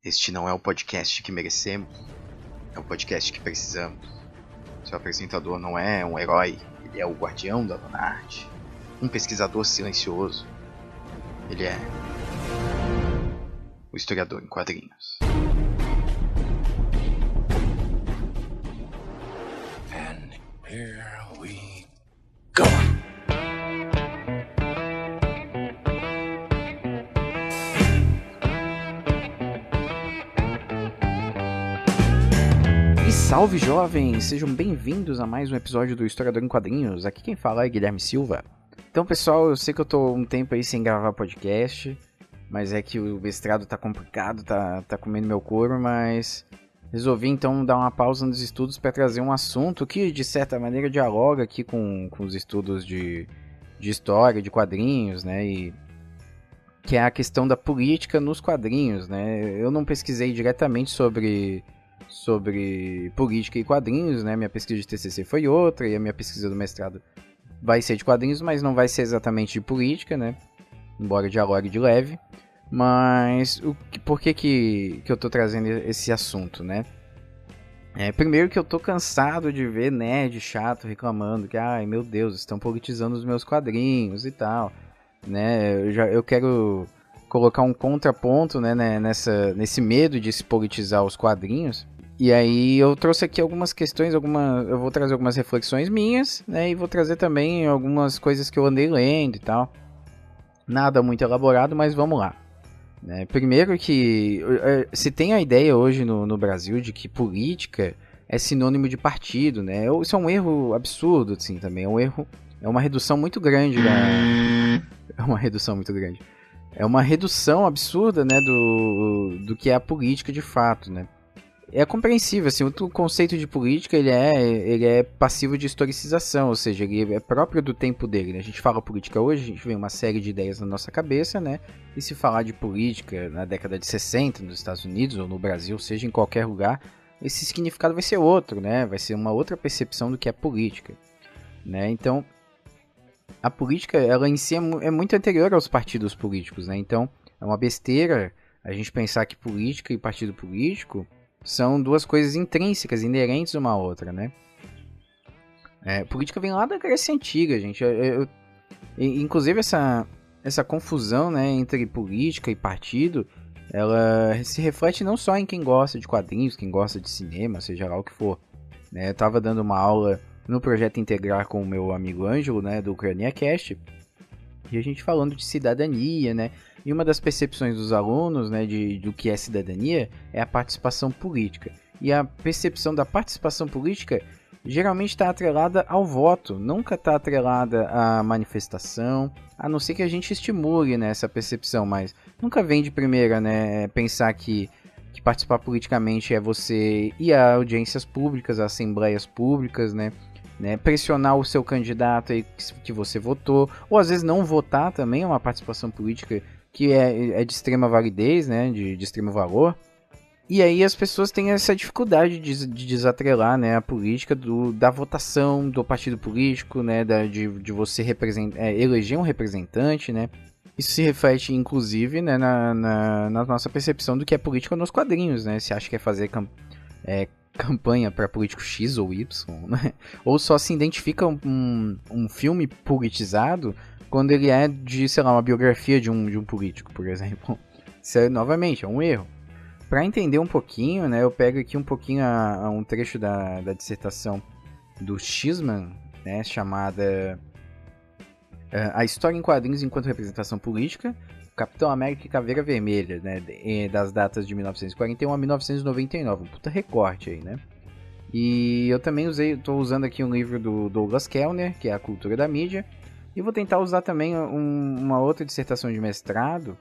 Este não é o podcast que merecemos, é o podcast que precisamos. Seu apresentador não é um herói, ele é o guardião da Dona Arte, um pesquisador silencioso. Ele é o historiador em quadrinhos. And here we go. Salve jovens, sejam bem-vindos a mais um episódio do Historiador em Quadrinhos. Aqui quem fala é Guilherme Silva. Então pessoal, eu sei que eu tô um tempo aí sem gravar podcast, mas é que o mestrado tá complicado, tá comendo meu couro, mas resolvi então dar uma pausa nos estudos para trazer um assunto que de certa maneira dialoga aqui com os estudos de história, de quadrinhos, né, e que é a questão da política nos quadrinhos, né. Eu não pesquisei diretamente sobre política e quadrinhos, né? Minha pesquisa de TCC foi outra e a minha pesquisa do mestrado vai ser de quadrinhos, mas não vai ser exatamente de política, né? Embora dialogue de leve. Mas por que eu tô trazendo esse assunto, né? Primeiro que eu tô cansado de ver nerd chato reclamando que, ai meu Deus, estão politizando os meus quadrinhos e tal, né? Eu quero colocar um contraponto, né, nesse medo de se politizar os quadrinhos. E aí eu trouxe aqui algumas questões, eu vou trazer algumas reflexões minhas, né, e vou trazer também algumas coisas que eu andei lendo e tal. Nada muito elaborado, mas vamos lá. Primeiro que se tem a ideia hoje no Brasil de que política é sinônimo de partido, né? Isso é um erro absurdo, assim, também. É uma redução muito grande. É uma redução muito grande. É uma redução absurda, né, do que é a política de fato, né? É compreensível, assim, o conceito de política ele é passivo de historicização, ou seja, ele é próprio do tempo dele, né? A gente fala política hoje, a gente vê uma série de ideias na nossa cabeça, né? E se falar de política na década de 60 nos Estados Unidos ou no Brasil, seja em qualquer lugar, esse significado vai ser outro, né? Vai ser uma outra percepção do que é política, né? Então, a política, ela em si é muito anterior aos partidos políticos, né? Então, é uma besteira a gente pensar que política e partido político são duas coisas intrínsecas, inerentes uma à outra, né? Política vem lá da Grécia Antiga, gente. Inclusive, essa confusão, né, entre política e partido, ela se reflete não só em quem gosta de quadrinhos, quem gosta de cinema, seja lá o que for, né? Eu tava dando uma aula no Projeto Integrar com o meu amigo Ângelo, né, do UcraniaCast, e a gente falando de cidadania, né? E uma das percepções dos alunos, né, do que é cidadania é a participação política. E a percepção da participação política geralmente está atrelada ao voto, nunca está atrelada à manifestação, a não ser que a gente estimule, né, essa percepção, mas nunca vem de primeira, né, pensar que participar politicamente é você ir a audiências públicas, a assembleias públicas, né, pressionar o seu candidato aí que você votou, ou às vezes não votar também é uma participação política que é de extrema validez, né, de extremo valor. E aí as pessoas têm essa dificuldade de desatrelar, né, a política da votação do partido político, né, de você eleger um representante, né. Isso se reflete, inclusive, né, na nossa percepção do que é política nos quadrinhos, né. Se acha que é fazer campanha para político X ou Y, né? Ou só se identifica um filme politizado quando ele é de, sei lá, uma biografia de um político, por exemplo. Isso novamente, é um erro. Para entender um pouquinho, né, eu pego aqui um pouquinho um trecho da dissertação do Schisman, né, chamada A História em Quadrinhos enquanto Representação Política, Capitão América e Caveira Vermelha, né, das datas de 1941 a 1999, um puta recorte aí, né. E eu também tô usando aqui um livro do Douglas Kellner, que é A Cultura da Mídia, e vou tentar usar também uma outra dissertação de mestrado,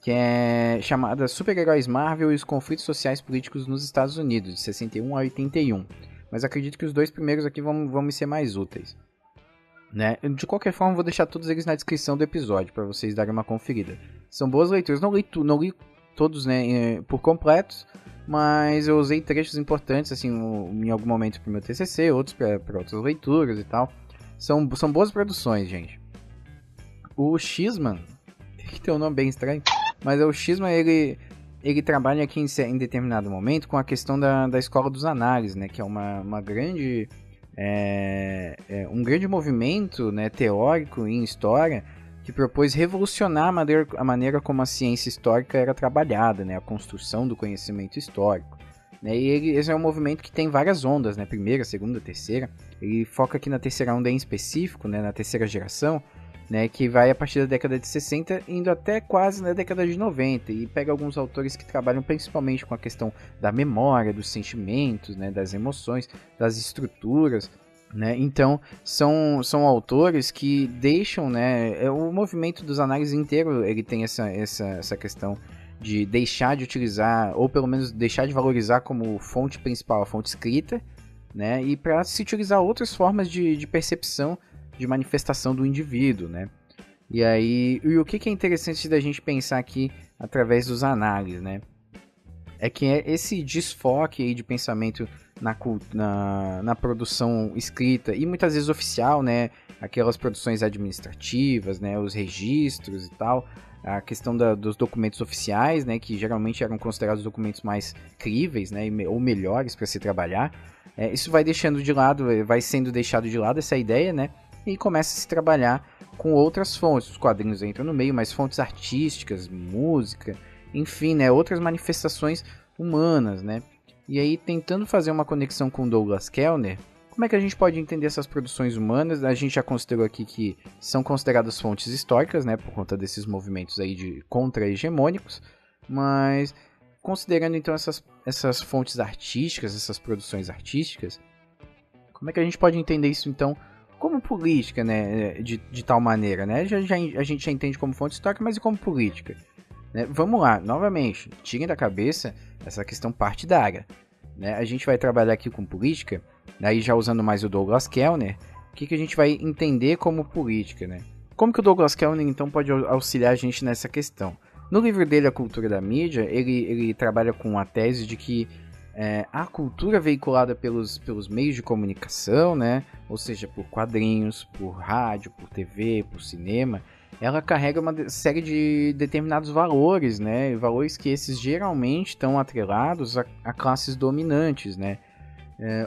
que é chamada Super-Heróis Marvel e os Conflitos Sociais Políticos nos Estados Unidos, de 61 a 81. Mas acredito que os dois primeiros aqui vão me ser mais úteis, né? De qualquer forma, vou deixar todos eles na descrição do episódio, para vocês darem uma conferida. São boas leituras, não li todos, né, por completos, mas eu usei trechos importantes, assim, em algum momento para o meu TCC, outros para outras leituras e tal. São boas produções, gente. O Schisman, que tem um nome bem estranho, mas o Schisman, ele ele trabalha aqui em determinado momento com a questão da escola dos análises, né, que é uma grande, um grande movimento, né, teórico em história que propôs revolucionar a maneira como a ciência histórica era trabalhada, né, a construção do conhecimento histórico. Né, e esse é um movimento que tem várias ondas, né, primeira, segunda, terceira. Ele foca aqui na terceira onda em específico, né, na terceira geração, né, que vai a partir da década de 60 indo até quase na década de 90 e pega alguns autores que trabalham principalmente com a questão da memória, dos sentimentos, né, das emoções, das estruturas, né. Então são autores que deixam, né, o movimento dos análises inteiro, ele tem essa questão de deixar de utilizar, ou pelo menos deixar de valorizar como fonte principal a fonte escrita, né, e para se utilizar outras formas de percepção, de manifestação do indivíduo, né? E aí, o que é interessante da gente pensar aqui através dos análises, né? É que esse desfoque aí de pensamento na produção escrita e muitas vezes oficial, né? Aquelas produções administrativas, né? Os registros e tal, a questão dos documentos oficiais, né? Que geralmente eram considerados documentos mais críveis, né? Ou melhores para se trabalhar. Isso vai deixando de lado, vai sendo deixado de lado essa ideia, né? E começa a se trabalhar com outras fontes. Os quadrinhos entram no meio, mas fontes artísticas, música, enfim, né, outras manifestações humanas, né? E aí, tentando fazer uma conexão com Douglas Kellner, como é que a gente pode entender essas produções humanas? A gente já considerou aqui que são consideradas fontes históricas, né, por conta desses movimentos aí de contra-hegemônicos, mas considerando então essas fontes artísticas, essas produções artísticas, como é que a gente pode entender isso então como política, né, de tal maneira, né? A gente já entende como fonte histórica, mas e como política? Né? Vamos lá, novamente, tirem da cabeça essa questão partidária. Né? A gente vai trabalhar aqui com política, aí já usando mais o Douglas Kellner, o que a gente vai entender como política, né? Como que o Douglas Kellner, então, pode auxiliar a gente nessa questão? No livro dele, A Cultura da Mídia, ele trabalha com a tese de que a cultura veiculada pelos meios de comunicação, né, ou seja, por quadrinhos, por rádio, por TV, por cinema, ela carrega uma série de determinados valores, né, valores que esses geralmente estão atrelados a classes dominantes, né,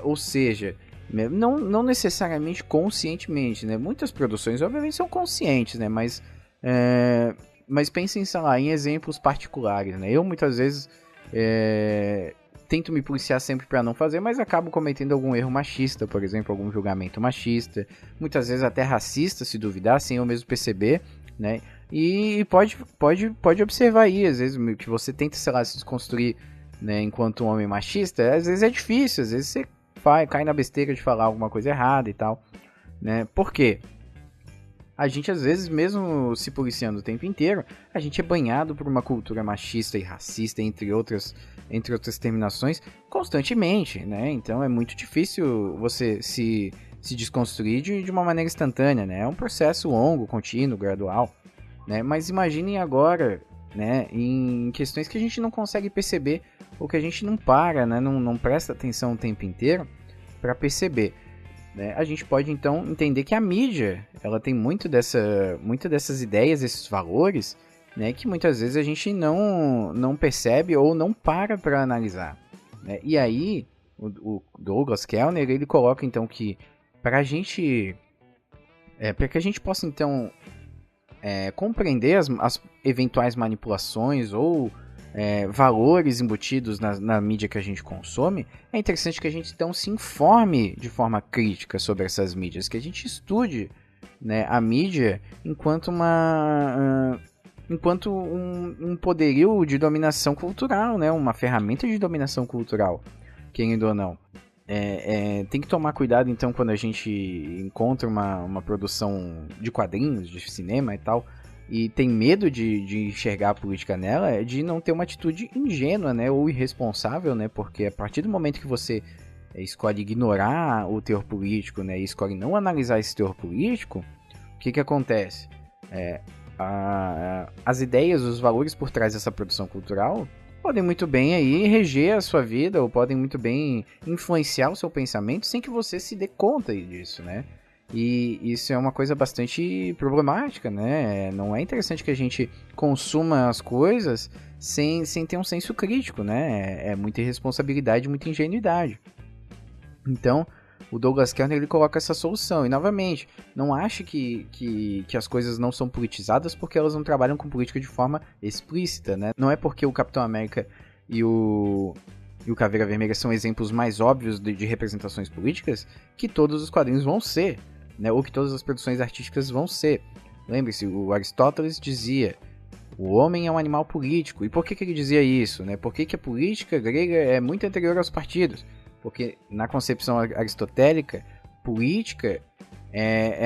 ou seja, não necessariamente conscientemente, né, muitas produções obviamente são conscientes, né, mas pensem, sei lá, em exemplos particulares, né, eu muitas vezes tento me policiar sempre para não fazer, mas acabo cometendo algum erro machista, por exemplo, algum julgamento machista, muitas vezes até racista, se duvidar, sem eu mesmo perceber, né? E pode observar aí, às vezes, que você tenta, sei lá, se desconstruir, né, enquanto um homem machista, às vezes é difícil, às vezes você cai na besteira de falar alguma coisa errada e tal, né? Por quê? A gente, às vezes, mesmo se policiando o tempo inteiro, a gente é banhado por uma cultura machista e racista, entre outras terminações, constantemente, né? Então é muito difícil você se desconstruir de uma maneira instantânea, né? É um processo longo, contínuo, gradual, né? Mas imaginem agora, né, em questões que a gente não consegue perceber ou que a gente não para, né? Não presta atenção o tempo inteiro para perceber. Né? A gente pode então entender que a mídia ela tem muito dessas ideias, esses valores, né, que muitas vezes a gente não percebe ou não para analisar. Né? E aí o Douglas Kellner ele coloca então que para que a gente possa então compreender as eventuais manipulações ou valores embutidos na mídia que a gente consome, é interessante que a gente então se informe de forma crítica sobre essas mídias, que a gente estude, né, a mídia enquanto um poderio de dominação cultural, né, uma ferramenta de dominação cultural, querendo ou não. Tem que tomar cuidado então quando a gente encontra uma produção de quadrinhos, de cinema e tal, e tem medo de enxergar a política nela, de não ter uma atitude ingênua, né, ou irresponsável, né, porque a partir do momento que você escolhe ignorar o teor político, né, e escolhe não analisar esse teor político, o que acontece? As ideias, os valores por trás dessa produção cultural podem muito bem aí reger a sua vida, ou podem muito bem influenciar o seu pensamento sem que você se dê conta disso, né? E isso é uma coisa bastante problemática, né? Não é interessante que a gente consuma as coisas sem ter um senso crítico, né? É muita irresponsabilidade, muita ingenuidade. Então, o Douglas Kellner, ele coloca essa solução. E, novamente, não ache que as coisas não são politizadas porque elas não trabalham com política de forma explícita, né? Não é porque o Capitão América e o Caveira Vermelha são exemplos mais óbvios de representações políticas que todos os quadrinhos vão ser, né? Ou que todas as produções artísticas vão ser. Lembre-se, o Aristóteles dizia: o homem é um animal político. E por que ele dizia isso, né? Por que a política grega é muito anterior aos partidos? Porque na concepção aristotélica, política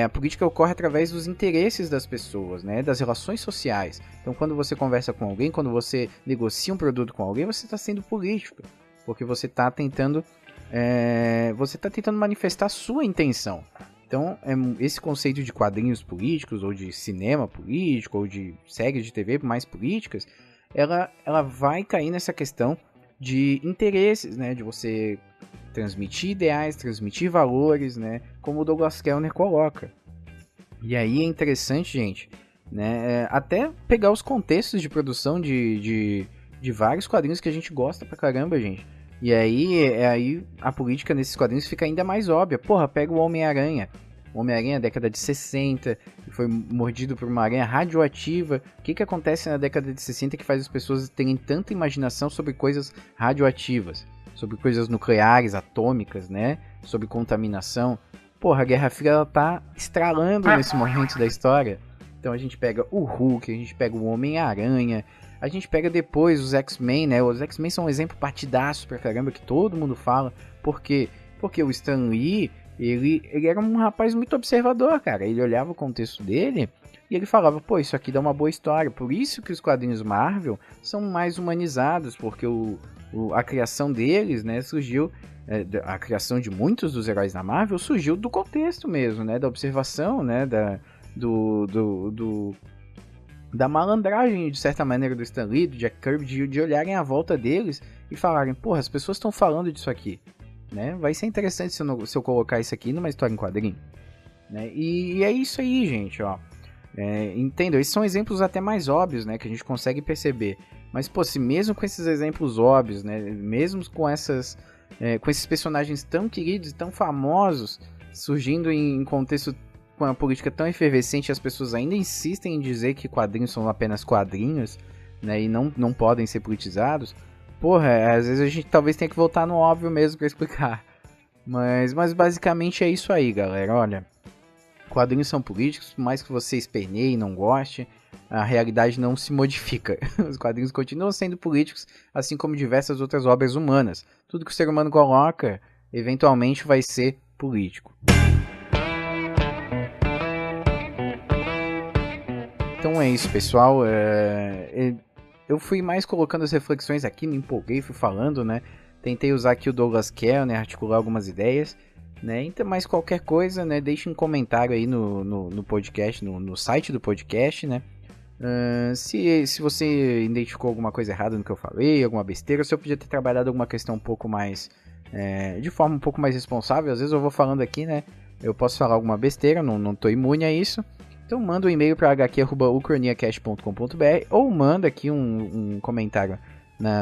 a política ocorre através dos interesses das pessoas, né? Das relações sociais. Então, quando você conversa com alguém, quando você negocia um produto com alguém, você está sendo político, porque você está tentando manifestar a sua intenção. Então, esse conceito de quadrinhos políticos, ou de cinema político, ou de séries de TV mais políticas, ela vai cair nessa questão de interesses, né? De você transmitir ideais, transmitir valores, né? Como o Douglas Kellner coloca. E aí é interessante, gente, né? Até pegar os contextos de produção de vários quadrinhos que a gente gosta pra caramba, gente. E aí a política nesses quadrinhos fica ainda mais óbvia. Porra, pega o Homem-Aranha. O Homem-Aranha, década de 60, foi mordido por uma aranha radioativa. O que acontece na década de 60 que faz as pessoas terem tanta imaginação sobre coisas radioativas? Sobre coisas nucleares, atômicas, né? Sobre contaminação. Porra, a Guerra Fria, ela tá estralando nesse momento da história. Então a gente pega o Hulk, a gente pega o Homem-Aranha, a gente pega depois os X-Men, né? Os X-Men são um exemplo partidaço pra caramba, que todo mundo fala. Por quê? Porque o Stan Lee, ele era um rapaz muito observador, cara. Ele olhava o contexto dele e ele falava, pô, isso aqui dá uma boa história. Por isso que os quadrinhos Marvel são mais humanizados, porque a criação deles, né, surgiu... a criação de muitos dos heróis da Marvel surgiu do contexto mesmo, né? Da observação, né? Da malandragem, de certa maneira, do Stan Lee, do Jack Kirby, de olharem à volta deles e falarem, porra, as pessoas estão falando disso aqui, né? Vai ser interessante se eu colocar isso aqui numa história em quadrinho, né? E é isso aí, gente, ó. Entendeu? Esses são exemplos até mais óbvios, né? Que a gente consegue perceber. Mas, pô, se mesmo com esses exemplos óbvios, né? Mesmo com esses personagens tão queridos e tão famosos, surgindo em contexto com uma política tão efervescente, as pessoas ainda insistem em dizer que quadrinhos são apenas quadrinhos, né, e não podem ser politizados. Porra, às vezes a gente talvez tenha que voltar no óbvio mesmo pra explicar. Mas basicamente é isso aí, galera. Olha, quadrinhos são políticos, por mais que você esperneie e não goste, a realidade não se modifica. Os quadrinhos continuam sendo políticos, assim como diversas outras obras humanas. Tudo que o ser humano coloca, eventualmente vai ser político. Então é isso, pessoal. Eu fui mais colocando as reflexões aqui, me empolguei, fui falando, né? Tentei usar aqui o Douglas Kellner, articular algumas ideias, né? Então, mas qualquer coisa, né? Deixe um comentário aí no podcast, no site do podcast, né? Se você identificou alguma coisa errada no que eu falei, alguma besteira, se eu podia ter trabalhado alguma questão um pouco mais... de forma um pouco mais responsável, às vezes eu vou falando aqui, né? Eu posso falar alguma besteira, não tô imune a isso. Então manda um e-mail para hq@ucraniacast.com.br ou manda aqui um comentário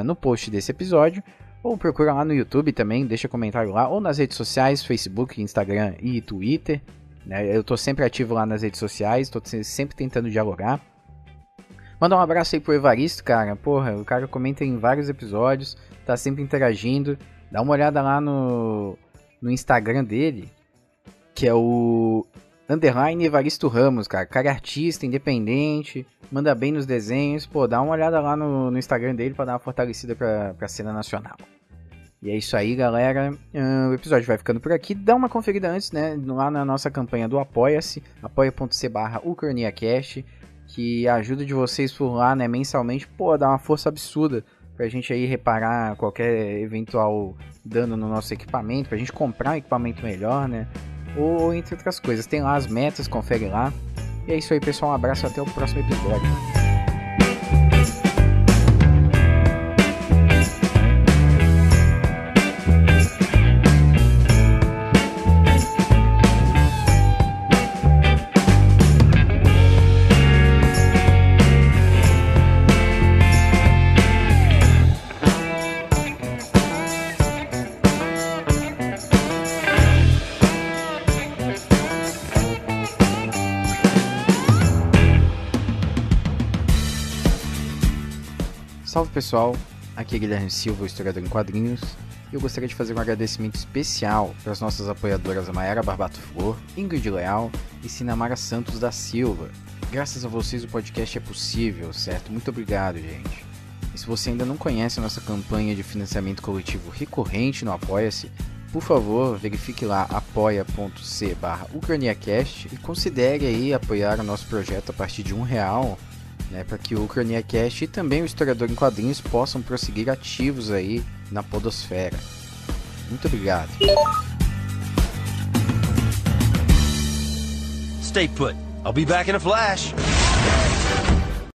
no post desse episódio, ou procura lá no YouTube também, deixa comentário lá, ou nas redes sociais, Facebook, Instagram e Twitter, né? Eu tô sempre ativo lá nas redes sociais, tô sempre tentando dialogar. Manda um abraço aí pro Evaristo, cara. Porra, o cara comenta em vários episódios, tá sempre interagindo. Dá uma olhada lá no Instagram dele, que é o _Evaristo Ramos, cara. Cara é artista, independente, manda bem nos desenhos. Pô, dá uma olhada lá no Instagram dele pra dar uma fortalecida pra cena nacional. E é isso aí, galera. O episódio vai ficando por aqui. Dá uma conferida antes, né? Lá na nossa campanha do Apoia-se, apoia.c/ucraniacast, que a ajuda de vocês por lá, né, mensalmente, pô, dá uma força absurda pra gente aí reparar qualquer eventual dano no nosso equipamento, pra gente comprar um equipamento melhor, né? Ou entre outras coisas. Tem lá as metas, confere lá. E é isso aí, pessoal. Um abraço, até o próximo episódio. Salve pessoal, aqui é Guilherme Silva, historiador em quadrinhos, e eu gostaria de fazer um agradecimento especial para as nossas apoiadoras Mayara Barbato Flor, Ingrid Leal e Sinamara Santos da Silva. Graças a vocês o podcast é possível, certo? Muito obrigado, gente. E se você ainda não conhece a nossa campanha de financiamento coletivo recorrente no Apoia-se, por favor, verifique lá apoia.c/ucraniacast e considere aí apoiar o nosso projeto a partir de R$1, né, para que o Ucraniacast e também o Historiador em Quadrinhos possam prosseguir ativos aí na podosfera. Muito obrigado. Stay put. I'll be back in a flash.